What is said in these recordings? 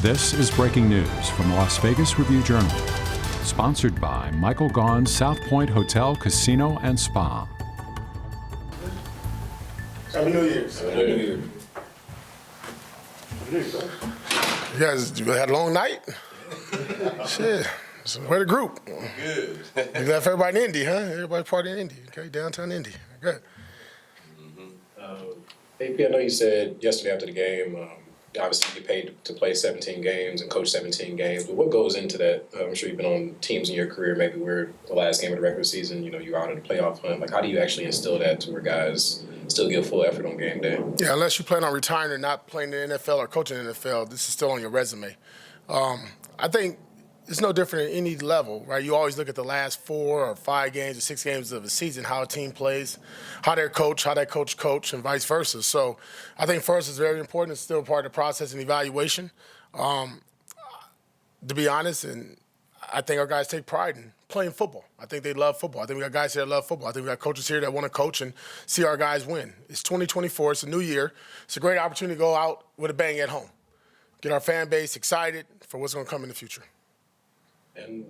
This is breaking news from the Las Vegas Review-Journal, sponsored by Michael Gaughan's South Point Hotel, Casino, and Spa. Happy New Year. Happy New Year. You guys had a long night? Shit. So where the group? Good. You left everybody in Indy, huh? Everybody partying in Indy. Okay, downtown Indy. Good. AP, I know you said yesterday after the game, obviously you paid to play 17 games and coach 17 games, but what goes into that? I'm sure you've been on teams in your career, maybe where the last game of the regular season, you're out in the playoff hunt. Like, how do you actually instill that to where guys still give full effort on game day? Yeah, unless you plan on retiring and not playing in the NFL or coaching in the NFL, this is still on your resume. I think it's no different at any level, right? You always look at the last 4 or 5 games or 6 games of a season, how a team plays, how their coach, how that coach, and vice versa. So I think for us it's very important. It's still part of the process and evaluation. To be honest, and I think our guys take pride in playing football. I think they love football. I think we got guys here that love football. I think we got coaches here that want to coach and see our guys win. It's 2024. It's a new year. It's a great opportunity to go out with a bang at home, get our fan base excited for what's going to come in the future. And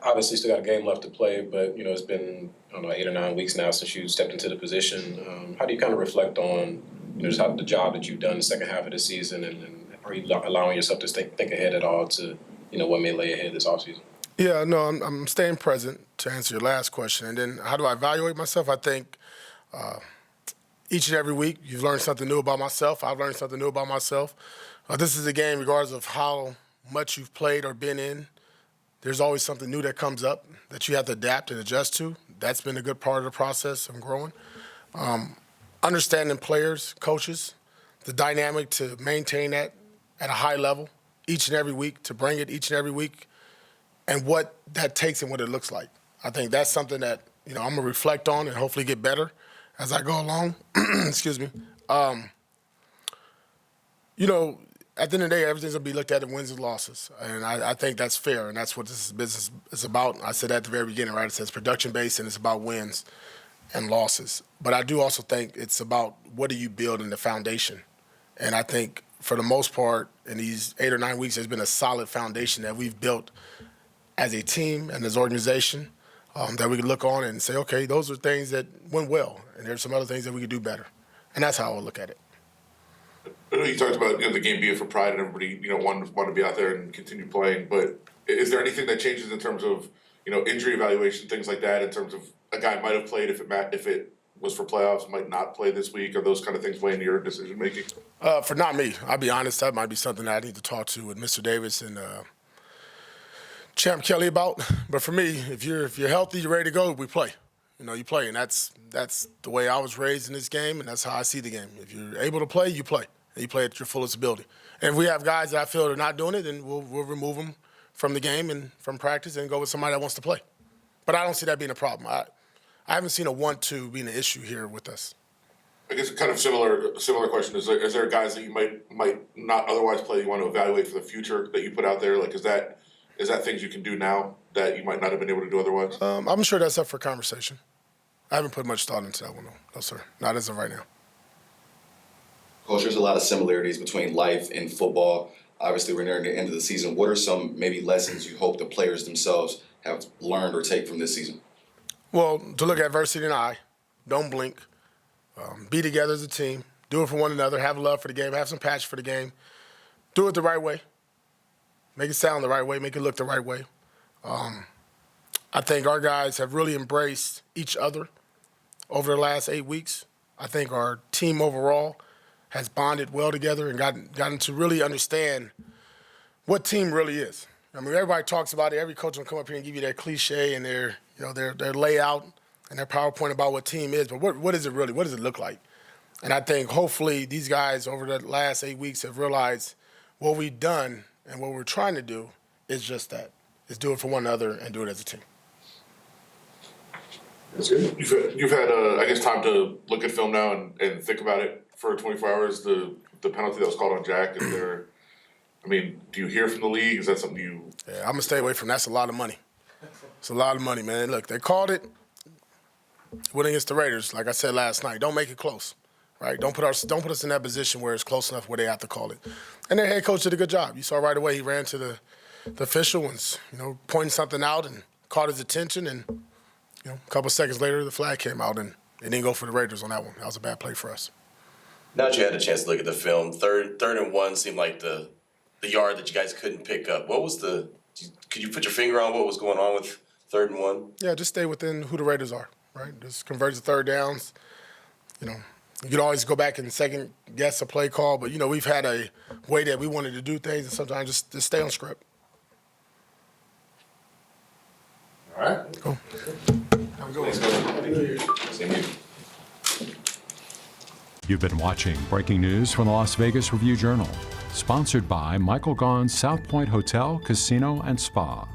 obviously still got a game left to play, but, it's been, 8 or 9 weeks now since you stepped into the position. How do you kind of reflect on, just how the job that you've done the second half of the season, and are you allowing yourself to think ahead at all to, what may lay ahead this offseason? Yeah, no, I'm staying present to answer your last question. And then how do I evaluate myself? I think each and every week you've learned something new about myself. I've learned something new about myself. This is a game, regardless of how much you've played or been in. There's always something new that comes up that you have to adapt and adjust to. That's been a good part of the process of growing. Understanding players, coaches, the dynamic to maintain that at a high level each and every week, to bring it each and every week, and what that takes and what it looks like. I think that's something that, I'm going to reflect on and hopefully get better as I go along. Excuse me. At the end of the day, everything's going to be looked at in wins and losses. And I think that's fair, and that's what this business is about. I said that at the very beginning, right? It says production-based, and it's about wins and losses. But I do also think it's about what do you build in the foundation. And I think for the most part, in these 8 or 9 weeks, there's been a solid foundation that we've built as a team and as an organization that we can look on and say, okay, those are things that went well, and there's some other things that we could do better. And that's how I would look at it. I know you talked about the game being for pride and everybody want to be out there and continue playing, but is there anything that changes in terms of injury evaluation, things like that, in terms of a guy might have played if it was for playoffs, might not play this week, or those kind of things weigh into your decision making? For not me, I'll be honest, that might be something that I need to talk to with Mr. Davis and Champ Kelly about. But for me, if you're healthy, you're ready to go, we play. You play, and that's the way I was raised in this game, and that's how I see the game. If you're able to play, you play. And you play at your fullest ability. And if we have guys that I feel are not doing it, then we'll remove them from the game and from practice and go with somebody that wants to play. But I don't see that being a problem. I haven't seen a 1-2 being an issue here with us. I guess a kind of similar question. Is there guys that you might not otherwise play that you want to evaluate for the future that you put out there? Like, is that things you can do now that you might not have been able to do otherwise? I'm sure that's up for conversation. I haven't put much thought into that one, though. No, sir. Not as of right now. Coach, there's a lot of similarities between life and football. Obviously, we're nearing the end of the season. What are some maybe lessons you hope the players themselves have learned or take from this season? Well, to look at adversity in the eye, don't blink, be together as a team, do it for one another, have love for the game, have some passion for the game, do it the right way, make it sound the right way, make it look the right way. I think our guys have really embraced each other over the last 8 weeks. I think our team overall has bonded well together and gotten to really understand what team really is. I mean, everybody talks about it. Every coach will come up here and give you their cliche and their layout and their PowerPoint about what team is. But what is it really? What does it look like? And I think hopefully these guys over the last 8 weeks have realized what we've done and what we're trying to do is just that. Is do it for one another and do it as a team. That's good. You've had I guess time to look at film now and think about it for 24 hours. The penalty that was called on Jack, is there? I mean, do you hear from the league? Is that something you? Yeah, I'm gonna stay away from. That's a lot of money. It's a lot of money, man. Look, they called it. Went against the Raiders, like I said last night. Don't make it close. right? Don't put us in that position where it's close enough where they have to call it. And their head coach did a good job. You saw right away he ran to the official and pointing something out and caught his attention. And a couple seconds later, the flag came out and it didn't go for the Raiders on that one. That was a bad play for us. Now that you had a chance to look at the film, third and one seemed like the yard that you guys couldn't pick up. Could you put your finger on what was going on with 3rd and 1? Yeah, just stay within who the Raiders are, right? Just convert the third downs. You can always go back and second guess a play call, but we've had a way that we wanted to do things, and sometimes just stay on script. All right. Cool. Have a good one. Same here. You've been watching breaking news from the Las Vegas Review-Journal, sponsored by Michael Gaughan's South Point Hotel, Casino, and Spa.